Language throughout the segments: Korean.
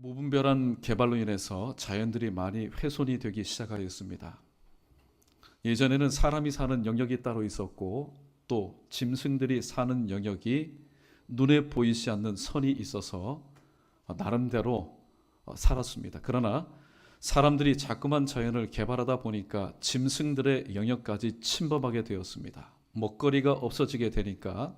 무분별한 개발로 인해서 자연들이 많이 훼손이 되기 시작하였습니다. 예전에는 사람이 사는 영역이 따로 있었고 또 짐승들이 사는 영역이 눈에 보이지 않는 선이 있어서 나름대로 살았습니다. 그러나 사람들이 자꾸만 자연을 개발하다 보니까 짐승들의 영역까지 침범하게 되었습니다. 먹거리가 없어지게 되니까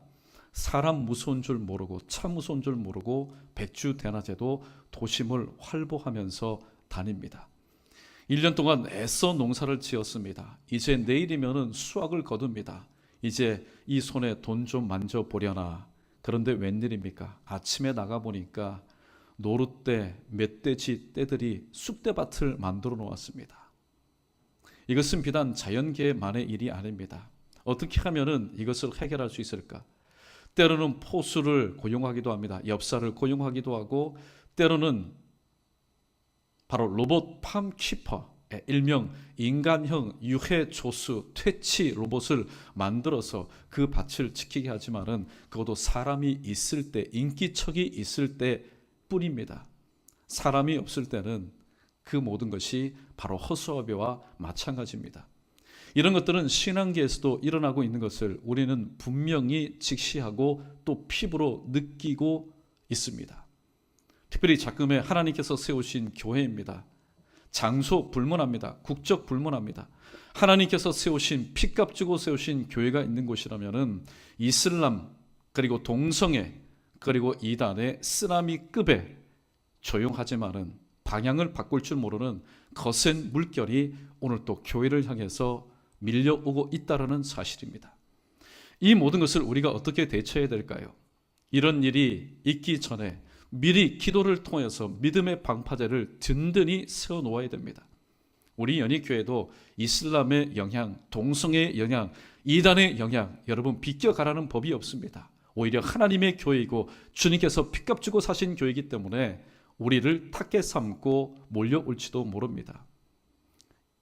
사람 무서운 줄 모르고 차 무서운 줄 모르고 백주 대낮에도 도심을 활보하면서 다닙니다. 1년 동안 애써 농사를 지었습니다. 이제 내일이면 수확을 거둡니다. 이제 이 손에 돈 좀 만져보려나. 그런데 웬일입니까? 아침에 나가보니까 노룻대, 멧돼지 떼들이 쑥대밭을 만들어 놓았습니다. 이것은 비단 자연계만의 일이 아닙니다. 어떻게 하면 이것을 해결할 수 있을까? 때로는 포수를 고용하기도 합니다. 엽사를 고용하기도 하고 때로는 바로 로봇 팜키퍼, 일명 인간형 유해조수 퇴치 로봇을 만들어서 그 밭을 지키게 하지만은 그것도 사람이 있을 때, 인기척이 있을 때 뿐입니다. 사람이 없을 때는 그 모든 것이 바로 허수아비와 마찬가지입니다. 이런 것들은 신앙계에서도 일어나고 있는 것을 우리는 분명히 직시하고 또 피부로 느끼고 있습니다. 특별히 작금에 하나님께서 세우신 교회입니다. 장소 불문합니다. 국적 불문합니다. 하나님께서 세우신 피값 주고 세우신 교회가 있는 곳이라면은 이슬람 그리고 동성애 그리고 이단의 쓰나미급의 조용하지만은 방향을 바꿀 줄 모르는 거센 물결이 오늘 또 교회를 향해서 밀려오고 있다는 사실입니다. 이 모든 것을 우리가 어떻게 대처해야 될까요? 이런 일이 있기 전에 미리 기도를 통해서 믿음의 방파제를 든든히 세워놓아야 됩니다. 우리 연희교회도 이슬람의 영향, 동성애의 영향, 이단의 영향 여러분 비껴가라는 법이 없습니다. 오히려 하나님의 교회이고 주님께서 피값 주고 사신 교회이기 때문에 우리를 탁게 삼고 몰려올지도 모릅니다.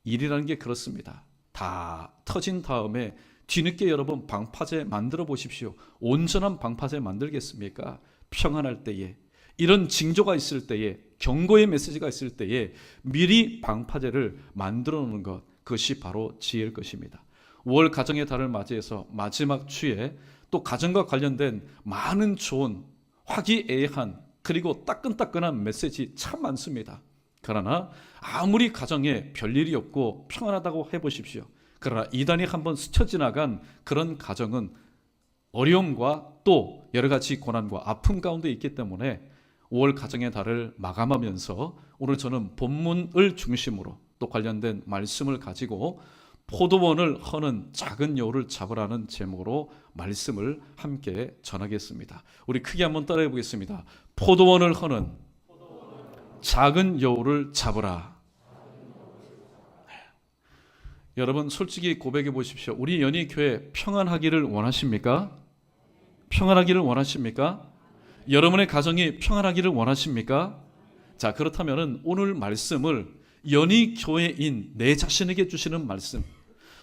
일이라는 게 그렇습니다. 다 터진 다음에 뒤늦게 여러분 방파제 만들어 보십시오. 온전한 방파제 만들겠습니까? 평안할 때에, 이런 징조가 있을 때에, 경고의 메시지가 있을 때에 미리 방파제를 만들어 놓는 것, 그것이 바로 지혜일 것입니다. 5월 가정의 달을 맞이해서 마지막 주에 또 가정과 관련된 많은 좋은 화기애애한 그리고 따끈따끈한 메시지 참 많습니다. 그러나 아무리 가정에 별일이 없고 평안하다고 해보십시오. 그러나 이단이 한번 스쳐 지나간 그런 가정은 어려움과 또 여러 가지 고난과 아픔 가운데 있기 때문에 5월 가정의 달을 마감하면서 오늘 저는 본문을 중심으로 또 관련된 말씀을 가지고 포도원을 허는 작은 여우를 잡으라는 제목으로 말씀을 함께 전하겠습니다. 우리 크게 한번 따라해 보겠습니다. 포도원을 허는 작은 여우를 잡으라. 여러분 솔직히 고백해 보십시오. 우리 연희교회 평안하기를 원하십니까? 평안하기를 원하십니까? 여러분의 가정이 평안하기를 원하십니까? 자, 그렇다면 오늘 말씀을 연희교회인 내 자신에게 주시는 말씀,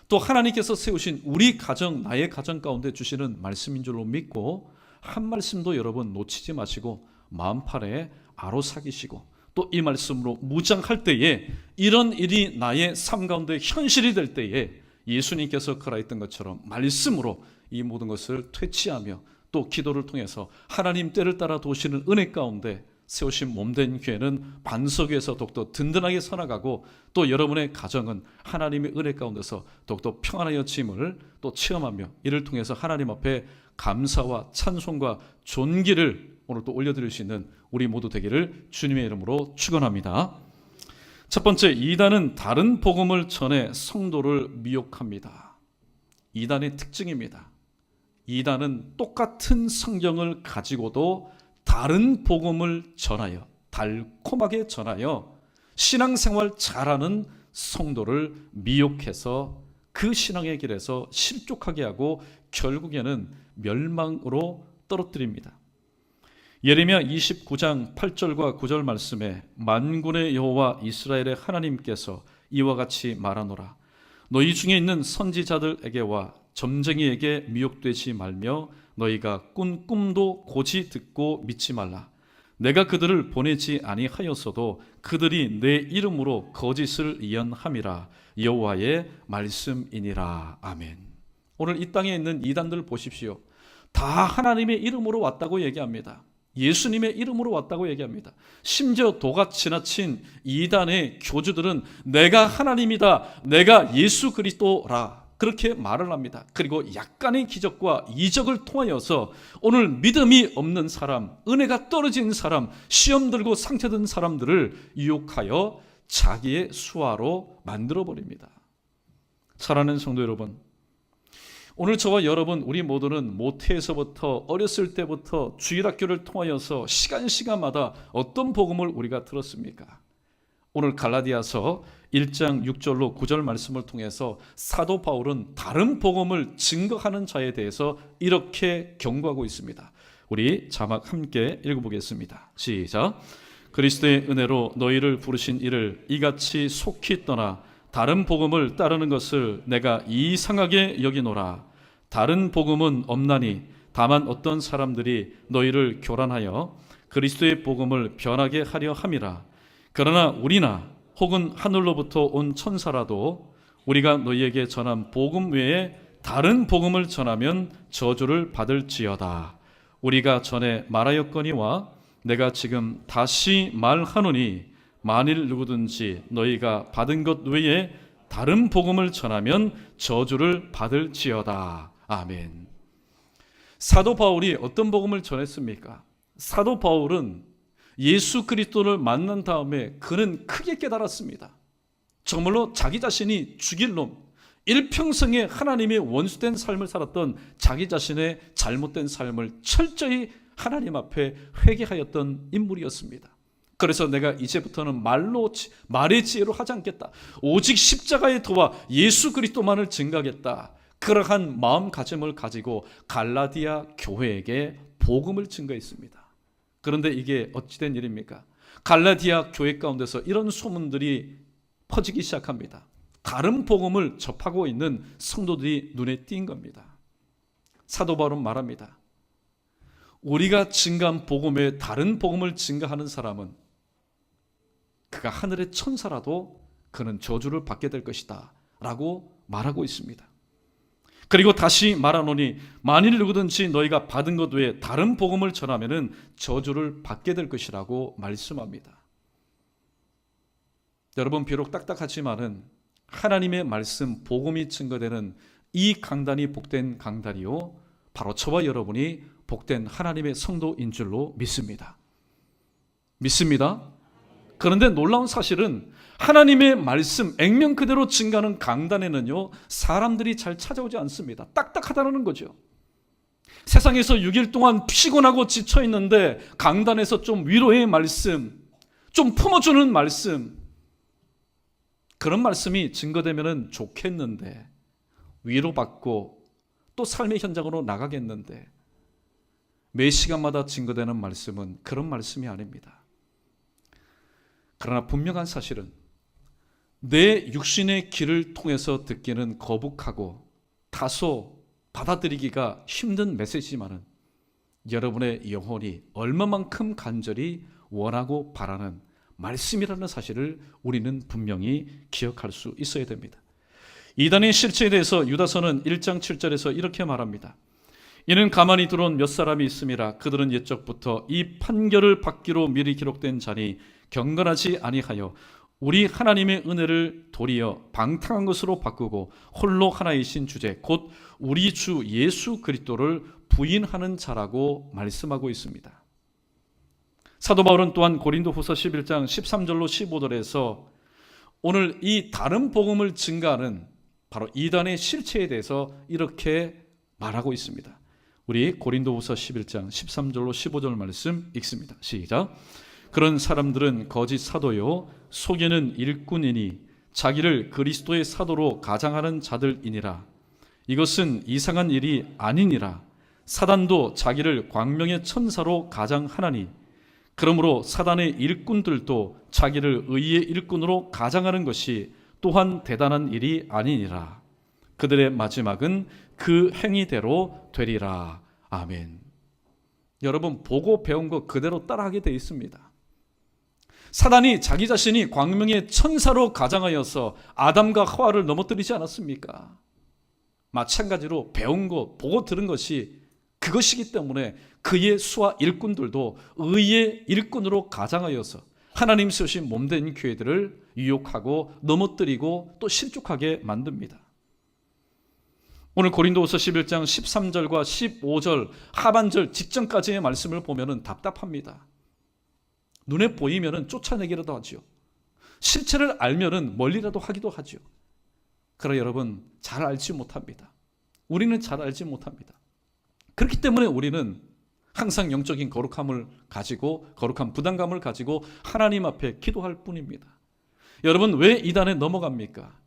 또 하나님께서 세우신 우리 가정, 나의 가정 가운데 주시는 말씀인 줄로 믿고 한 말씀도 여러분 놓치지 마시고 마음판에 아로사기시고 또 이 말씀으로 무장할 때에 이런 일이 나의 삶 가운데 현실이 될 때에 예수님께서 그러했던 것처럼 말씀으로 이 모든 것을 퇴치하며 또 기도를 통해서 하나님 때를 따라 도시는 은혜 가운데 세우신 몸된 교회는 반석 위에서 더욱더 든든하게 살아가고 또 여러분의 가정은 하나님의 은혜 가운데서 더욱더 평안하여짐을 또 체험하며 이를 통해서 하나님 앞에 감사와 찬송과 존귀를 오늘 또 올려드릴 수 있는 우리 모두 되기를 주님의 이름으로 축원합니다. 첫 번째, 이단은 다른 복음을 전해 성도를 미혹합니다. 이단의 특징입니다. 이단은 똑같은 성경을 가지고도 다른 복음을 전하여 달콤하게 전하여 신앙생활 잘하는 성도를 미혹해서 그 신앙의 길에서 실족하게 하고 결국에는 멸망으로 떨어뜨립니다. 예레미야 29장 8절과 9절 말씀에 만군의 여호와 이스라엘의 하나님께서 이와 같이 말하노라. 너희 중에 있는 선지자들에게와 점쟁이에게 미혹되지 말며 너희가 꾼 꿈도 고지 듣고 믿지 말라. 내가 그들을 보내지 아니하였어도 그들이 내 이름으로 거짓을 예언함이라. 여호와의 말씀이니라. 아멘. 오늘 이 땅에 있는 이단들 보십시오. 다 하나님의 이름으로 왔다고 얘기합니다. 예수님의 이름으로 왔다고 얘기합니다. 심지어 도가 지나친 이단의 교주들은 내가 하나님이다, 내가 예수 그리스도라, 그렇게 말을 합니다. 그리고 약간의 기적과 이적을 통하여서 오늘 믿음이 없는 사람, 은혜가 떨어진 사람, 시험 들고 상처든 사람들을 유혹하여 자기의 수하로 만들어버립니다. 사랑하는 성도 여러분, 오늘 저와 여러분, 우리 모두는 모태에서부터 어렸을 때부터 주일학교를 통하여서 시간마다 어떤 복음을 우리가 들었습니까? 오늘 갈라디아서 1장 6절로 9절 말씀을 통해서 사도 바울은 다른 복음을 증거하는 자에 대해서 이렇게 경고하고 있습니다. 우리 자막 함께 읽어보겠습니다. 시작. 그리스도의 은혜로 너희를 부르신 이를 이같이 속히 떠나 다른 복음을 따르는 것을 내가 이상하게 여기노라. 다른 복음은 없나니 다만 어떤 사람들이 너희를 교란하여 그리스도의 복음을 변하게 하려 함이라. 그러나 우리나 혹은 하늘로부터 온 천사라도 우리가 너희에게 전한 복음 외에 다른 복음을 전하면 저주를 받을지어다. 우리가 전에 말하였거니와 내가 지금 다시 말하노니 만일 누구든지 너희가 받은 것 외에 다른 복음을 전하면 저주를 받을지어다. 아멘. 사도 바울이 어떤 복음을 전했습니까? 사도 바울은 예수 그리스도를 만난 다음에 그는 크게 깨달았습니다. 정말로 자기 자신이 죽일 놈, 일평생에 하나님의 원수된 삶을 살았던 자기 자신의 잘못된 삶을 철저히 하나님 앞에 회개하였던 인물이었습니다. 그래서 내가 이제부터는 말의 지혜로 하지 않겠다. 오직 십자가의 도와 예수 그리스도만을 증거하겠다. 그러한 마음가짐을 가지고 갈라디아 교회에게 복음을 증거했습니다. 그런데 이게 어찌된 일입니까? 갈라디아 교회 가운데서 이런 소문들이 퍼지기 시작합니다. 다른 복음을 접하고 있는 성도들이 눈에 띈 겁니다. 사도 바울은 말합니다. 우리가 증거한 복음에 다른 복음을 증거하는 사람은 그가 하늘의 천사라도 그는 저주를 받게 될 것이다 라고 말하고 있습니다. 그리고 다시 말하노니 만일 누구든지 너희가 받은 것 외에 다른 복음을 전하면 저주를 받게 될 것이라고 말씀합니다. 여러분, 비록 딱딱하지만은 하나님의 말씀 복음이 증거되는 이 강단이 복된 강단이요, 바로 저와 여러분이 복된 하나님의 성도인 줄로 믿습니다. 그런데 놀라운 사실은 하나님의 말씀 액면 그대로 증가하는 강단에는요, 사람들이 잘 찾아오지 않습니다. 딱딱하다는 거죠. 세상에서 6일 동안 피곤하고 지쳐 있는데 강단에서 좀 위로의 말씀, 좀 품어주는 말씀, 그런 말씀이 증거되면 좋겠는데, 위로받고 또 삶의 현장으로 나가겠는데, 매 시간마다 증거되는 말씀은 그런 말씀이 아닙니다. 그러나 분명한 사실은 내 육신의 길을 통해서 듣기는 거북하고 다소 받아들이기가 힘든 메시지만은 여러분의 영혼이 얼마만큼 간절히 원하고 바라는 말씀이라는 사실을 우리는 분명히 기억할 수 있어야 됩니다. 이단의 실체에 대해서 유다서는 1장 7절에서 이렇게 말합니다. 이는 가만히 들어온 몇 사람이 있음이라. 그들은 옛적부터 이 판결을 받기로 미리 기록된 자니 경건하지 아니하여 우리 하나님의 은혜를 도리어 방탕한 것으로 바꾸고 홀로 하나이신 주제 곧 우리 주 예수 그리스도를 부인하는 자라고 말씀하고 있습니다. 사도 바울은 또한 고린도후서 11장 13절로 15절에서 오늘 이 다른 복음을 증거하는 바로 이단의 실체에 대해서 이렇게 말하고 있습니다. 우리 고린도후서 11장 13절로 15절 말씀 읽습니다. 시작. 그런 사람들은 거짓 사도요 속이는 일꾼이니 자기를 그리스도의 사도로 가장하는 자들이니라. 이것은 이상한 일이 아니니라. 사단도 자기를 광명의 천사로 가장하나니 그러므로 사단의 일꾼들도 자기를 의의 일꾼으로 가장하는 것이 또한 대단한 일이 아니니라. 그들의 마지막은 그 행위대로 되리라. 아멘. 여러분 보고 배운 거 그대로 따라하게 돼 있습니다. 사단이 자기 자신이 광명의 천사로 가장하여서 아담과 하와를 넘어뜨리지 않았습니까? 마찬가지로 배운 것, 보고 들은 것이 그것이기 때문에 그의 수하 일꾼들도 의의 일꾼으로 가장하여서 하나님 세우신 몸된 교회들을 유혹하고 넘어뜨리고 또 실족하게 만듭니다. 오늘 고린도후서 11장 13절과 15절 하반절 직전까지의 말씀을 보면 답답합니다. 눈에 보이면 쫓아내기라도 하죠. 실체를 알면 멀리라도 하기도 하죠. 그러나 여러분 잘 알지 못합니다. 우리는 잘 알지 못합니다. 그렇기 때문에 우리는 항상 영적인 거룩함을 가지고 거룩한 부담감을 가지고 하나님 앞에 기도할 뿐입니다. 여러분 왜 이단에 넘어갑니까?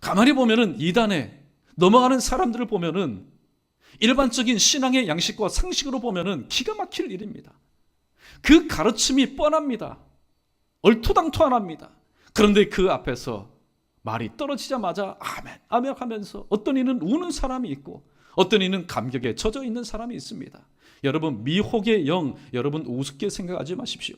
가만히 보면은 이단에 넘어가는 사람들을 보면은 일반적인 신앙의 양식과 상식으로 보면은 기가 막힐 일입니다. 그 가르침이 뻔합니다. 얼토당토안합니다. 그런데 그 앞에서 말이 떨어지자마자 아멘 아멘 하면서 어떤 이는 우는 사람이 있고 어떤 이는 감격에 젖어 있는 사람이 있습니다. 여러분 미혹의 영, 여러분 우습게 생각하지 마십시오.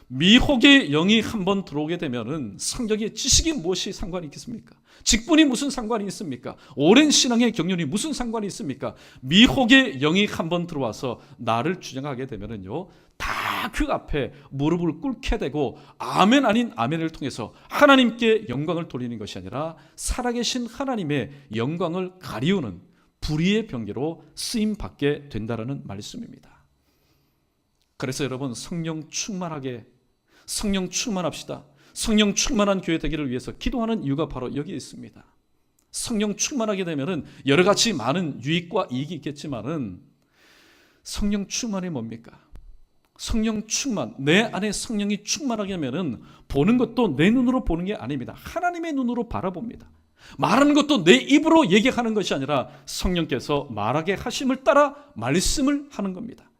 미혹의 영이 한번 들어오게 되면은 성경의 지식이 무엇이 상관이 있겠습니까? 직분이 무슨 상관이 있습니까? 오랜 신앙의 경륜이 무슨 상관이 있습니까? 미혹의 영이 한번 들어와서 나를 주장하게 되면은요, 다 그 앞에 무릎을 꿇게 되고 아멘 아닌 아멘을 통해서 하나님께 영광을 돌리는 것이 아니라 살아계신 하나님의 영광을 가리우는 불의의 병기로 쓰임 받게 된다라는 말씀입니다. 그래서 여러분 성령 충만합시다. 성령 충만한 교회 되기를 위해서 기도하는 이유가 바로 여기에 있습니다. 성령 충만하게 되면은 여러 가지 많은 유익과 이익이 있겠지만은 성령 충만이 뭡니까? 성령 충만, 내 안에 성령이 충만하게 하면은 보는 것도 내 눈으로 보는 게 아닙니다. 하나님의 눈으로 바라봅니다. 말하는 것도 내 입으로 얘기하는 것이 아니라 성령께서 말하게 하심을 따라 말씀을 하는 겁니다.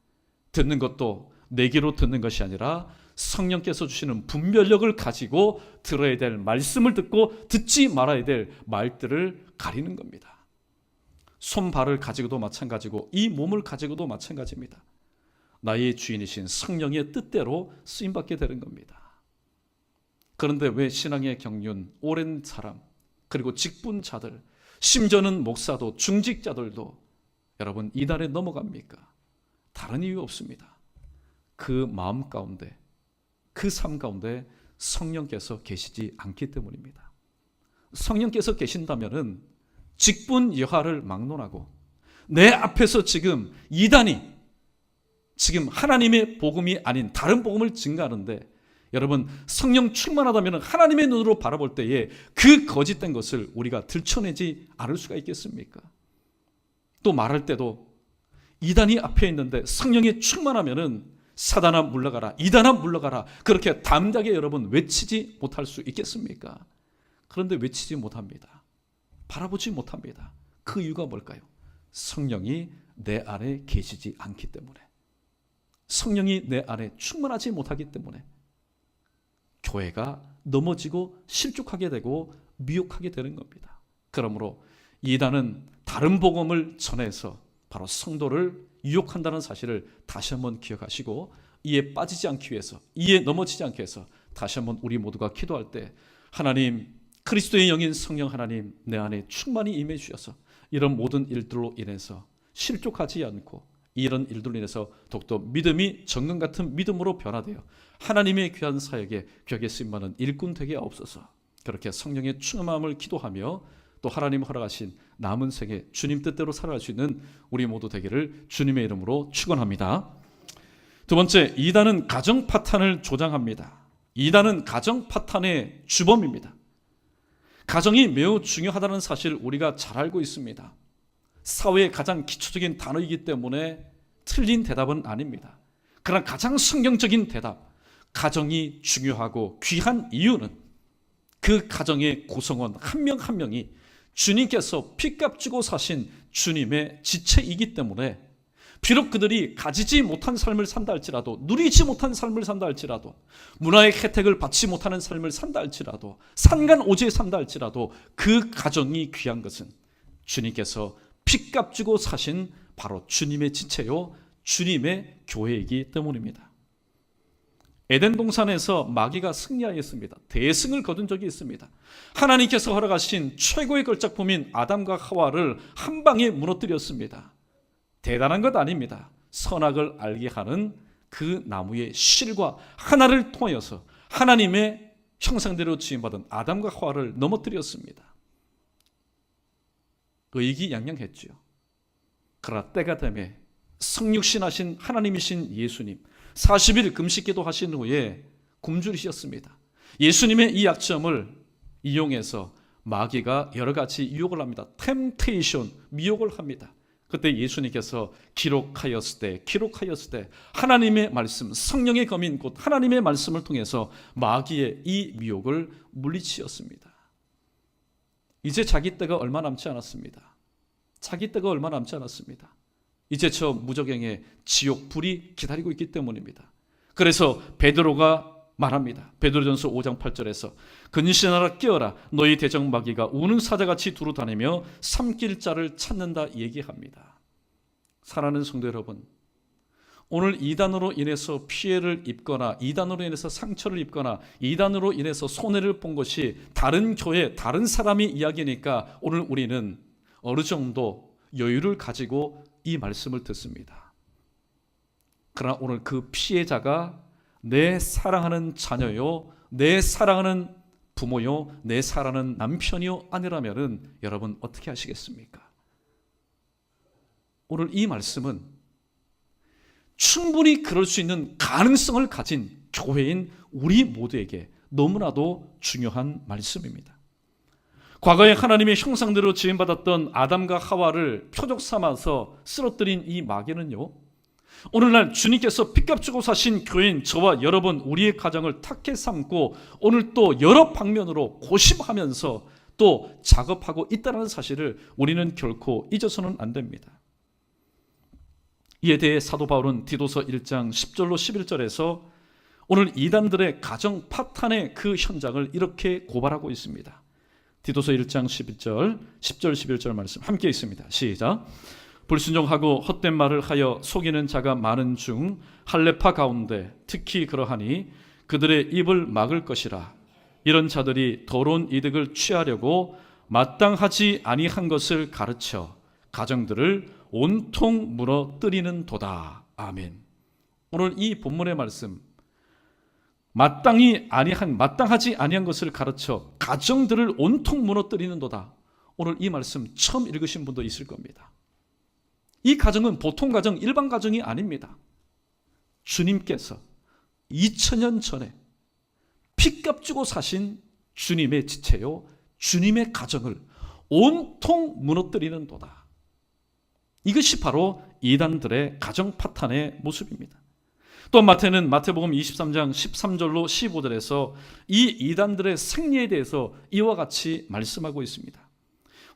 듣는 것도 내 귀로 듣는 것이 아니라 성령께서 주시는 분별력을 가지고 들어야 될 말씀을 듣고 듣지 말아야 될 말들을 가리는 겁니다. 손발을 가지고도 마찬가지고 이 몸을 가지고도 마찬가지입니다. 나의 주인이신 성령의 뜻대로 쓰임받게 되는 겁니다. 그런데 왜 신앙의 경륜, 오랜 사람, 그리고 직분자들, 심지어는 목사도 중직자들도 여러분 이단에 넘어갑니까? 다른 이유 없습니다. 그 마음 가운데, 그 삶 가운데 성령께서 계시지 않기 때문입니다. 성령께서 계신다면은 직분 여하를 막론하고 내 앞에서 지금 이단이 지금 하나님의 복음이 아닌 다른 복음을 증가하는데 여러분 성령 충만하다면 하나님의 눈으로 바라볼 때에 그 거짓된 것을 우리가 들춰내지 않을 수가 있겠습니까? 또 말할 때도 이단이 앞에 있는데 성령이 충만하면은 사단아 물러가라, 이단아 물러가라, 그렇게 담대하게 여러분 외치지 못할 수 있겠습니까? 그런데 외치지 못합니다. 바라보지 못합니다. 그 이유가 뭘까요? 성령이 내 안에 계시지 않기 때문에, 성령이 내 안에 충만하지 못하기 때문에 교회가 넘어지고 실족하게 되고 미혹하게 되는 겁니다. 그러므로 이단은 다른 복음을 전해서 바로 성도를 유혹한다는 사실을 다시 한번 기억하시고 이에 빠지지 않기 위해서, 이에 넘어지지 않기 위해서 다시 한번 우리 모두가 기도할 때 하나님, 그리스도의 영인 성령 하나님 내 안에 충만히 임해 주셔서 이런 모든 일들로 인해서 실족하지 않고 이런 일들로 인해서 더욱더 믿음이 정금 같은 믿음으로 변화되어 하나님의 귀한 사역에 격에 쓰임받는 일꾼 되게 하옵소서. 그렇게 성령의 충만함을 기도하며 또 하나님 허락하신 남은 생에 주님 뜻대로 살아갈 수 있는 우리 모두 되기를 주님의 이름으로 축원합니다. 두 번째, 이단은 가정 파탄을 조장합니다. 이단은 가정 파탄의 주범입니다. 가정이 매우 중요하다는 사실 우리가 잘 알고 있습니다. 사회의 가장 기초적인 단어이기 때문에 틀린 대답은 아닙니다. 그러나 가장 성경적인 대답, 가정이 중요하고 귀한 이유는 그 가정의 구성원 한 명 한 명이 주님께서 피값 주고 사신 주님의 지체이기 때문에 비록 그들이 가지지 못한 삶을 산다 할지라도, 누리지 못한 삶을 산다 할지라도, 문화의 혜택을 받지 못하는 삶을 산다 할지라도, 산간오지에 산다 할지라도 그 가정이 귀한 것은 주님께서 피값 주고 사신 바로 주님의 지체요 주님의 교회이기 때문입니다. 에덴 동산에서 마귀가 승리하였습니다. 대승을 거둔 적이 있습니다. 하나님께서 허락하신 최고의 걸작품인 아담과 하와를 한 방에 무너뜨렸습니다. 대단한 것 아닙니다. 선악을 알게 하는 그 나무의 실과 하나를 통하여서 하나님의 형상대로 지음받은 아담과 하와를 넘어뜨렸습니다. 의기양양했지요. 그러나 때가 되매 성육신하신 하나님이신 예수님 40일 금식기도 하신 후에 굶주리셨습니다. 예수님의 이 약점을 이용해서 마귀가 여러 가지 유혹을 합니다. 템테이션, 미혹을 합니다. 그때 예수님께서 기록하였을 때 하나님의 말씀, 성령의 검인 곧 하나님의 말씀을 통해서 마귀의 이 미혹을 물리치었습니다. 이제 자기 때가 얼마 남지 않았습니다. 이제 저 무저갱의 지옥 불이 기다리고 있기 때문입니다. 그래서 베드로가 말합니다. 베드로전서 5장 8절에서 근신하라 깨어라 너희 대적 마귀가 우는 사자같이 두루 다니며 삼킬 자를 찾는다 얘기합니다. 사랑하는 성도 여러분, 오늘 이단으로 인해서 피해를 입거나 이단으로 인해서 상처를 입거나 이단으로 인해서 손해를 본 것이 다른 교회, 다른 사람이 이야기니까 오늘 우리는 어느 정도 여유를 가지고 이 말씀을 듣습니다. 그러나 오늘 그 피해자가 내 사랑하는 자녀요, 내 사랑하는 부모요, 내 사랑하는 남편이요 아니라면은 여러분 어떻게 하시겠습니까? 오늘 이 말씀은 충분히 그럴 수 있는 가능성을 가진 교회인 우리 모두에게 너무나도 중요한 말씀입니다. 과거에 하나님의 형상대로 지음받았던 아담과 하와를 표적 삼아서 쓰러뜨린 이 마귀는요, 오늘날 주님께서 핏값 주고 사신 교인 저와 여러분 우리의 가정을 탁해 삼고 오늘 또 여러 방면으로 고심하면서 또 작업하고 있다는 사실을 우리는 결코 잊어서는 안 됩니다. 이에 대해 사도 바울은 디도서 1장 10절로 11절에서 오늘 이단들의 가정 파탄의 그 현장을 이렇게 고발하고 있습니다. 디도서 1장 11절, 10절 11절 말씀 함께 있습니다. 시작. 불순종하고 헛된 말을 하여 속이는 자가 많은 중 할례파 가운데 특히 그러하니 그들의 입을 막을 것이라. 이런 자들이 더러운 이득을 취하려고 마땅하지 아니한 것을 가르쳐 가정들을 온통 무너뜨리는도다. 아멘. 오늘 이 본문의 말씀, 마땅하지 아니한 것을 가르쳐 가정들을 온통 무너뜨리는도다. 오늘 이 말씀 처음 읽으신 분도 있을 겁니다. 이 가정은 보통 가정, 일반 가정이 아닙니다. 주님께서 2000년 전에 핏값 주고 사신 주님의 지체요, 주님의 가정을 온통 무너뜨리는도다. 이것이 바로 이단들의 가정 파탄의 모습입니다. 또 마태는 마태복음 23장 13절로 15절에서 이 이단들의 승리에 대해서 이와 같이 말씀하고 있습니다.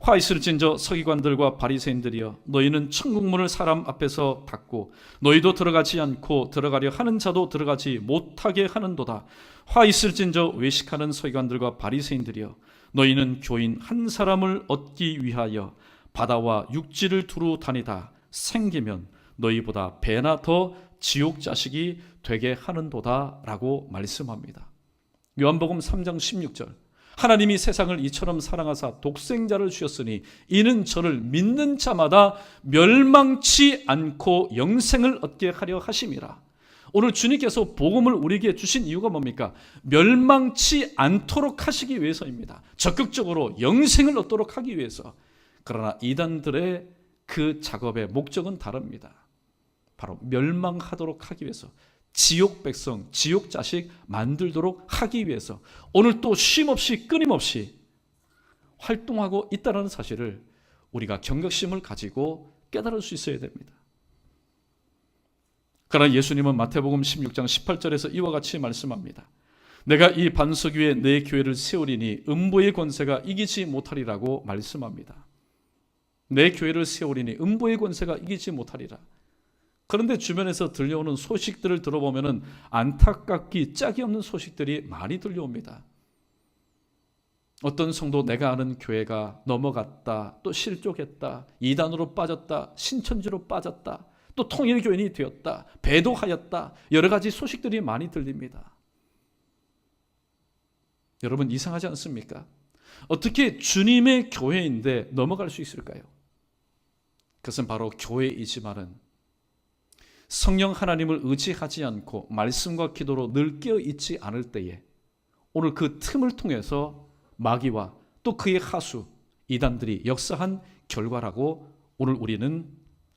화 있을진저 서기관들과 바리새인들이여, 너희는 천국문을 사람 앞에서 닫고 너희도 들어가지 않고 들어가려 하는 자도 들어가지 못하게 하는도다. 화 있을진저 외식하는 서기관들과 바리새인들이여, 너희는 교인 한 사람을 얻기 위하여 바다와 육지를 두루 다니다 생기면 너희보다 배나 더 지옥 자식이 되게 하는도다 라고 말씀합니다. 요한복음 3장 16절, 하나님이 세상을 이처럼 사랑하사 독생자를 주셨으니 이는 저를 믿는 자마다 멸망치 않고 영생을 얻게 하려 하심이라. 오늘 주님께서 복음을 우리에게 주신 이유가 뭡니까? 멸망치 않도록 하시기 위해서입니다. 적극적으로 영생을 얻도록 하기 위해서. 그러나 이단들의 그 작업의 목적은 다릅니다. 바로 멸망하도록 하기 위해서, 지옥 백성, 지옥 자식 만들도록 하기 위해서 오늘 또 쉼없이 끊임없이 활동하고 있다는 사실을 우리가 경각심을 가지고 깨달을 수 있어야 됩니다. 그러나 예수님은 마태복음 16장 18절에서 이와 같이 말씀합니다. 내가 이 반석 위에 내 교회를 세우리니 음부의 권세가 이기지 못하리라고 말씀합니다. 내 교회를 세우리니 음부의 권세가 이기지 못하리라. 그런데 주변에서 들려오는 소식들을 들어보면 안타깝기 짝이 없는 소식들이 많이 들려옵니다. 어떤 성도, 내가 아는 교회가 넘어갔다, 또 실족했다, 이단으로 빠졌다, 신천지로 빠졌다, 또 통일교인이 되었다, 배도하였다, 여러 가지 소식들이 많이 들립니다. 여러분, 이상하지 않습니까? 어떻게 주님의 교회인데 넘어갈 수 있을까요? 그것은 바로 교회이지만은 성령 하나님을 의지하지 않고 말씀과 기도로 늘 깨어있지 않을 때에 오늘 그 틈을 통해서 마귀와 또 그의 하수 이단들이 역사한 결과라고 오늘 우리는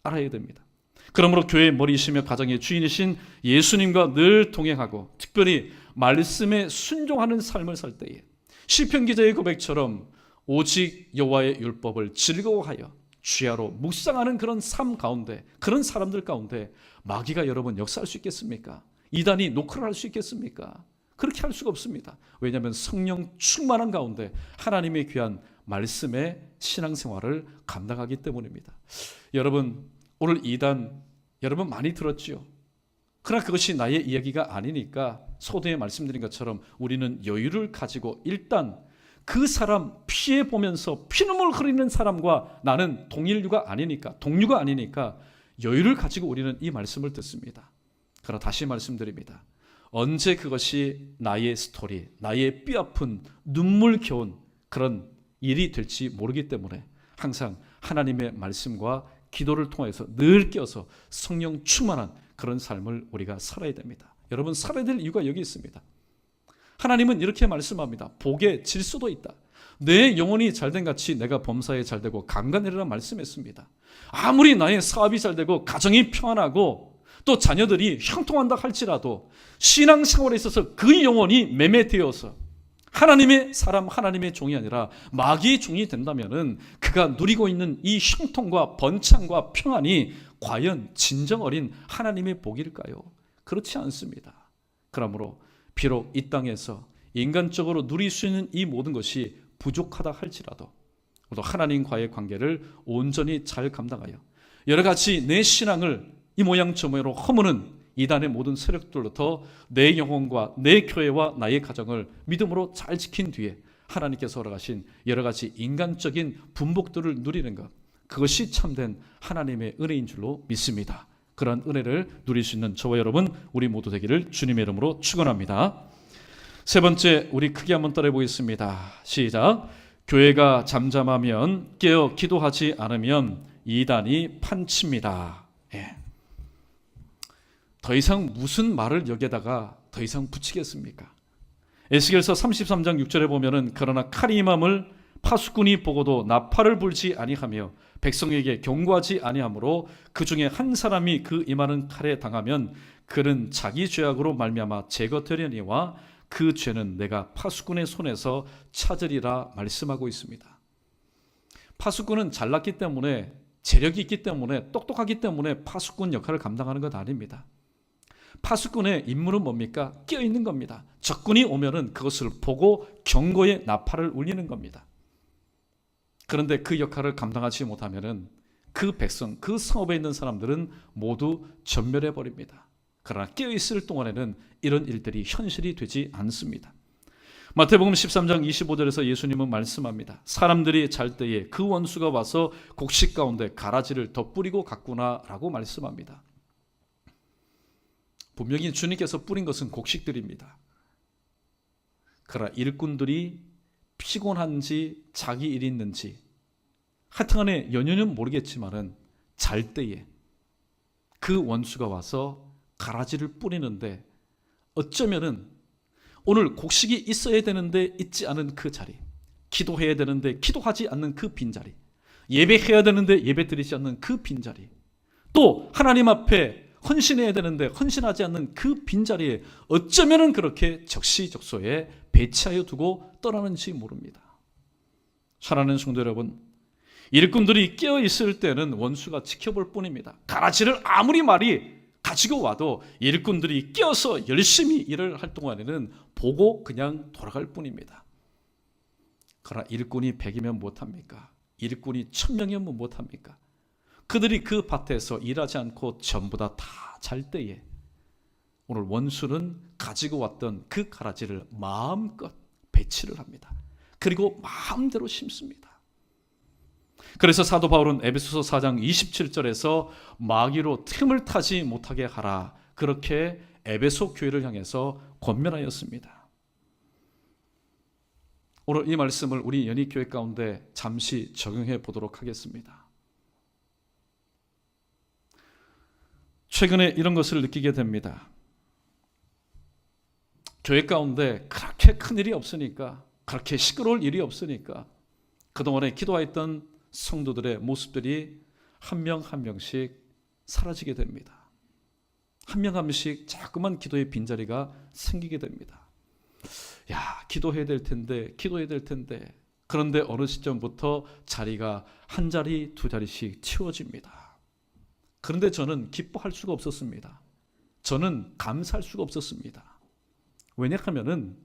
알아야 됩니다. 그러므로 교회의 머리이시며 가정의 주인이신 예수님과 늘 동행하고 특별히 말씀에 순종하는 삶을 살 때에 시편 기자의 고백처럼 오직 여호와의 율법을 즐거워하여 주야로 묵상하는 그런 삶 가운데, 그런 사람들 가운데 마귀가 여러분 역사할 수 있겠습니까? 이단이 노크를 할 수 있겠습니까? 그렇게 할 수가 없습니다. 왜냐하면 성령 충만한 가운데 하나님의 귀한 말씀의 신앙생활을 감당하기 때문입니다. 여러분, 오늘 이단 여러분 많이 들었지요? 그러나 그것이 나의 이야기가 아니니까 소도에 말씀드린 것처럼 우리는 여유를 가지고 일단 그 사람 피해보면서 피눈물 흘리는 사람과 나는 동류가 아니니까 여유를 가지고 우리는 이 말씀을 듣습니다. 그러나 다시 말씀드립니다. 언제 그것이 나의 스토리, 나의 뼈아픈 눈물겨운 그런 일이 될지 모르기 때문에 항상 하나님의 말씀과 기도를 통해서 늘 깨어서 성령 충만한 그런 삶을 우리가 살아야 됩니다. 여러분, 살아야 될 이유가 여기 있습니다. 하나님은 이렇게 말씀합니다. 복의 질서도 있다. 내 영혼이 잘된 같이 내가 범사에 잘되고 강간되리라 말씀했습니다. 아무리 나의 사업이 잘되고 가정이 평안하고 또 자녀들이 형통한다 할지라도 신앙생활에 있어서 그 영혼이 매매되어서 하나님의 사람, 하나님의 종이 아니라 마귀의 종이 된다면 그가 누리고 있는 이 형통과 번창과 평안이 과연 진정 어린 하나님의 복일까요? 그렇지 않습니다. 그러므로 비록 이 땅에서 인간적으로 누릴 수 있는 이 모든 것이 부족하다 할지라도 또 하나님과의 관계를 온전히 잘 감당하여 여러 가지 내 신앙을 이 모양 저 모양으로 허무는 이단의 모든 세력들로부터 내 영혼과 내 교회와 나의 가정을 믿음으로 잘 지킨 뒤에 하나님께서 허락하신 여러 가지 인간적인 분복들을 누리는 것, 그것이 참된 하나님의 은혜인 줄로 믿습니다. 그런 은혜를 누릴 수 있는 저와 여러분 우리 모두 되기를 주님의 이름으로 축원합니다. 세 번째, 우리 크게 한번 따라해 보겠습니다. 시작. 교회가 잠잠하면 깨어 기도하지 않으면 이단이 판칩니다. 예. 더 이상 무슨 말을 여기에다가 더 이상 붙이겠습니까? 에스겔서 33장 6절에 보면은 그러나 칼이 임함을 파수꾼이 보고도 나팔을 불지 아니하며 백성에게 경고하지 아니하므로 그 중에 한 사람이 그 임하는 칼에 당하면 그는 자기 죄악으로 말미암아 제거되려니와 그 죄는 내가 파수꾼의 손에서 찾으리라 말씀하고 있습니다. 파수꾼은 잘났기 때문에, 재력이 있기 때문에, 똑똑하기 때문에 파수꾼 역할을 감당하는 것 아닙니다. 파수꾼의 임무는 뭡니까? 끼어있는 겁니다. 적군이 오면은 그것을 보고 경고의 나팔을 울리는 겁니다. 그런데 그 역할을 감당하지 못하면은 그 백성, 그 성읍에 있는 사람들은 모두 전멸해 버립니다. 그러나 깨어있을 동안에는 이런 일들이 현실이 되지 않습니다. 마태복음 13장 25절에서 예수님은 말씀합니다. 사람들이 잘 때에 그 원수가 와서 곡식 가운데 가라지를 덧뿌리고 갔구나 라고 말씀합니다. 분명히 주님께서 뿌린 것은 곡식들입니다. 그러나 일꾼들이 피곤한지 자기 일이 있는지 하여튼간에 연유는 모르겠지만은 잘 때에 그 원수가 와서 가라지를 뿌리는데 어쩌면은 오늘 곡식이 있어야 되는데 있지 않은 그 자리, 기도해야 되는데 기도하지 않는 그 빈자리, 예배해야 되는데 예배 드리지 않는 그 빈자리, 또 하나님 앞에 헌신해야 되는데 헌신하지 않는 그 빈자리에 어쩌면은 그렇게 적시적소에 배치하여 두고 떠나는지 모릅니다. 사랑하는 성도 여러분, 일꾼들이 깨어있을 때는 원수가 지켜볼 뿐입니다. 가라지를 아무리 많이 가지고 와도 일꾼들이 깨어서 열심히 일을 할 동안에는 보고 그냥 돌아갈 뿐입니다. 그러나 일꾼이 100이면 못합니까? 일꾼이 1000명이면 못합니까? 그들이 그 밭에서 일하지 않고 전부 다 잘 때에 오늘 원수는 가지고 왔던 그 가라지를 마음껏 배치를 합니다. 그리고 마음대로 심습니다. 그래서 사도 바울은 에베소서 4장 27절에서 마귀로 틈을 타지 못하게 하라, 그렇게 에베소 교회를 향해서 권면하였습니다. 오늘 이 말씀을 우리 연희교회 가운데 잠시 적용해 보도록 하겠습니다. 최근에 이런 것을 느끼게 됩니다. 교회 가운데 그렇게 큰 일이 없으니까, 그렇게 시끄러울 일이 없으니까 그동안에 기도했던 성도들의 모습들이 한 명 한 명씩 사라지게 됩니다. 한 명 한 명씩 자꾸만 기도의 빈자리가 생기게 됩니다. 야, 기도해야 될 텐데, 기도해야 될 텐데. 그런데 어느 시점부터 자리가 한 자리, 두 자리씩 채워집니다. 그런데 저는 기뻐할 수가 없었습니다. 저는 감사할 수가 없었습니다. 왜냐하면은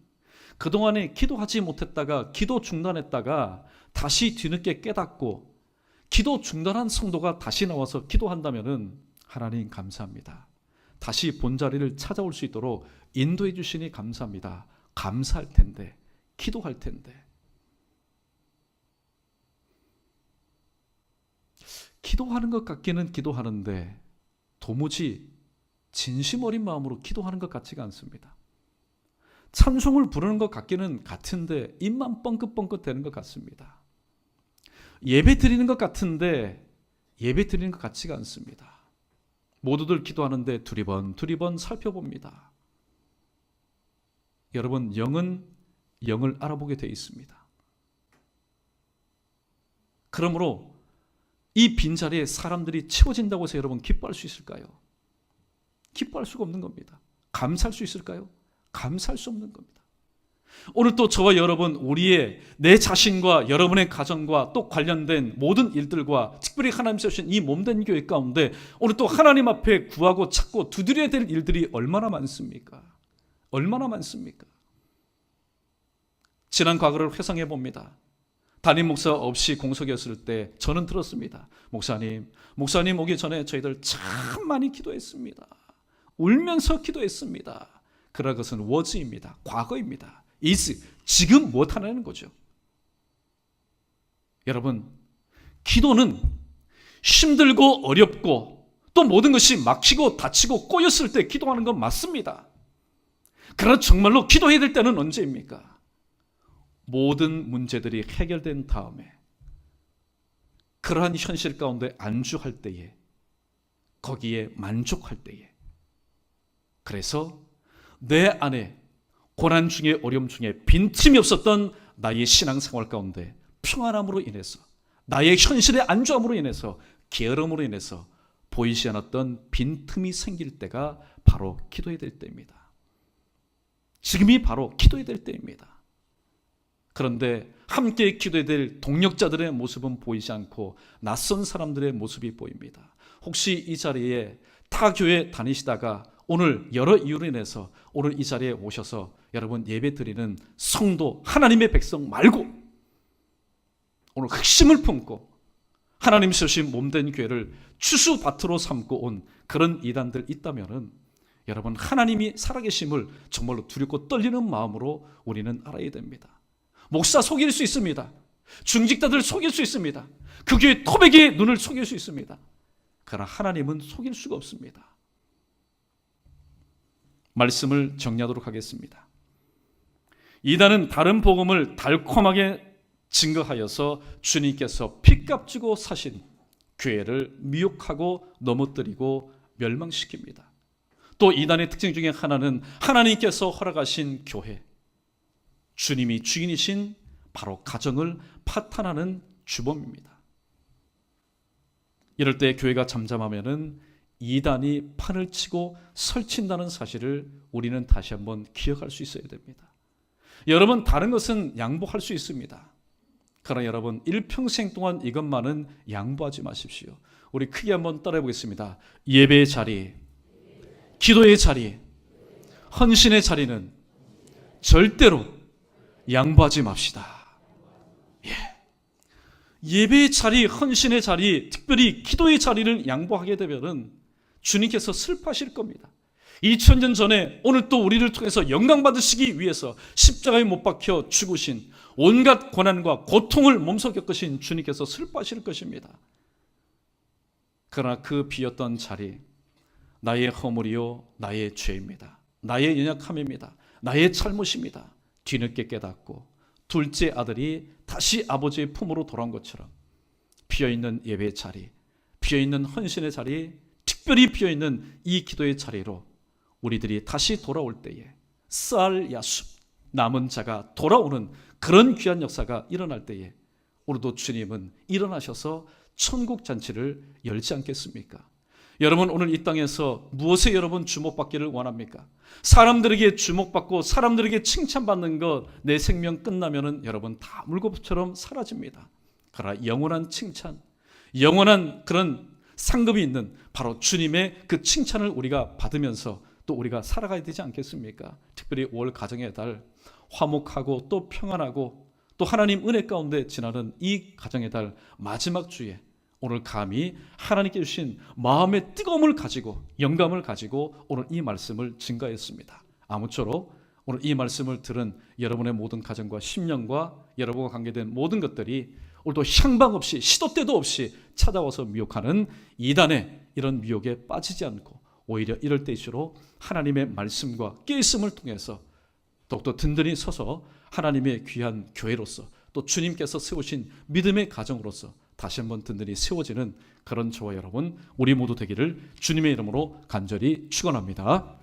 그동안에 기도하지 못했다가, 기도 중단했다가 다시 뒤늦게 깨닫고 기도 중단한 성도가 다시 나와서 기도한다면은 하나님 감사합니다. 다시 본자리를 찾아올 수 있도록 인도해 주시니 감사합니다. 감사할 텐데, 기도할 텐데. 기도하는 것 같기는 기도하는데 도무지 진심 어린 마음으로 기도하는 것 같지가 않습니다. 찬송을 부르는 것 같기는 같은데 입만 뻥긋뻥긋 되는 것 같습니다. 예배 드리는 것 같은데 예배 드리는 것 같지가 않습니다. 모두들 기도하는데 두리번 살펴봅니다. 여러분, 영은 영을 알아보게 되어 있습니다. 그러므로 이 빈자리에 사람들이 채워진다고 해서 여러분 기뻐할 수 있을까요? 기뻐할 수가 없는 겁니다. 감사할 수 있을까요? 감사할 수 없는 겁니다. 오늘 또 저와 여러분, 우리의 내 자신과 여러분의 가정과 또 관련된 모든 일들과 특별히 하나님께서 주신 이 몸된 교회 가운데 오늘 또 하나님 앞에 구하고 찾고 두드려야 될 일들이 얼마나 많습니까? 얼마나 많습니까? 지난 과거를 회상해 봅니다. 담임 목사 없이 공석이었을 때 저는 들었습니다. 목사님 오기 전에 저희들 참 많이 기도했습니다. 울면서 기도했습니다. 그러나 그것은 was입니다. 과거입니다. is, 지금 못하는 거죠. 여러분, 기도는 힘들고 어렵고 또 모든 것이 막히고 다치고 꼬였을 때 기도하는 건 맞습니다. 그러나 정말로 기도해야 될 때는 언제입니까? 모든 문제들이 해결된 다음에, 그러한 현실 가운데 안주할 때에, 거기에 만족할 때에, 그래서 내 안에 고난 중에 어려움 중에 빈틈이 없었던 나의 신앙생활 가운데 평안함으로 인해서, 나의 현실의 안주함으로 인해서, 게으름으로 인해서 보이지 않았던 빈틈이 생길 때가 바로 기도해야 될 때입니다. 지금이 바로 기도해야 될 때입니다. 그런데 함께 기도해야 될 동력자들의 모습은 보이지 않고 낯선 사람들의 모습이 보입니다. 혹시 이 자리에 타 교회 다니시다가 오늘 여러 이유로 인해서 오늘 이 자리에 오셔서 여러분 예배 드리는 성도, 하나님의 백성 말고 오늘 핵심을 품고 하나님 주신 몸된 교회를 추수밭으로 삼고 온 그런 이단들 있다면은 여러분, 하나님이 살아계심을 정말로 두렵고 떨리는 마음으로 우리는 알아야 됩니다. 목사 속일 수 있습니다. 중직자들 속일 수 있습니다. 그 교회 토백의 눈을 속일 수 있습니다. 그러나 하나님은 속일 수가 없습니다. 말씀을 정리하도록 하겠습니다. 이단은 다른 복음을 달콤하게 증거하여서 주님께서 피값 주고 사신 교회를 미혹하고 넘어뜨리고 멸망시킵니다. 또 이단의 특징 중에 하나는 하나님께서 허락하신 교회, 주님이 주인이신 바로 가정을 파탄하는 주범입니다. 이럴 때 교회가 잠잠하면은 이단이 판을 치고 설친다는 사실을 우리는 다시 한번 기억할 수 있어야 됩니다. 여러분, 다른 것은 양보할 수 있습니다. 그러나 여러분, 일평생 동안 이것만은 양보하지 마십시오. 우리 크게 한번 따라해 보겠습니다. 예배의 자리, 기도의 자리, 헌신의 자리는 절대로 양보하지 맙시다. 예배의 자리, 헌신의 자리, 특별히 기도의 자리를 양보하게 되면은 주님께서 슬퍼하실 겁니다. 2000년 전에 오늘 또 우리를 통해서 영광 받으시기 위해서 십자가에 못 박혀 죽으신, 온갖 고난과 고통을 몸소 겪으신 주님께서 슬퍼하실 것입니다. 그러나 그 비었던 자리, 나의 허물이요 나의 죄입니다. 나의 연약함입니다. 나의 잘못입니다. 뒤늦게 깨닫고 둘째 아들이 다시 아버지의 품으로 돌아온 것처럼 비어있는 예배의 자리, 비어있는 헌신의 자리, 특별히 비어있는 이 기도의 자리로 우리들이 다시 돌아올 때에 쌀 야숲, 남은 자가 돌아오는 그런 귀한 역사가 일어날 때에 오늘도 주님은 일어나셔서 천국 잔치를 열지 않겠습니까? 여러분, 오늘 이 땅에서 무엇에 여러분 주목받기를 원합니까? 사람들에게 주목받고 사람들에게 칭찬받는 것, 내 생명 끝나면은 여러분 다 물고기처럼 사라집니다. 그러나 영원한 칭찬, 영원한 그런 상급이 있는 바로 주님의 그 칭찬을 우리가 받으면서 또 우리가 살아가야 되지 않겠습니까? 특별히 월 가정의 달, 화목하고 또 평안하고 또 하나님 은혜 가운데 지나는 이 가정의 달 마지막 주에 오늘 감히 하나님께 주신 마음의 뜨거움을 가지고, 영감을 가지고 오늘 이 말씀을 증거했습니다. 아무쪼록 오늘 이 말씀을 들은 여러분의 모든 가정과 심령과 여러분과 관계된 모든 것들이 오늘도 향방 없이 시도 때도 없이 찾아와서 미혹하는 이단의 이런 미혹에 빠지지 않고 오히려 이럴 때일수록 하나님의 말씀과 깨있음을 통해서 더욱더 든든히 서서 하나님의 귀한 교회로서 또 주님께서 세우신 믿음의 가정으로서 다시 한번 든든히 세워지는 그런 저와 여러분 우리 모두 되기를 주님의 이름으로 간절히 축원합니다.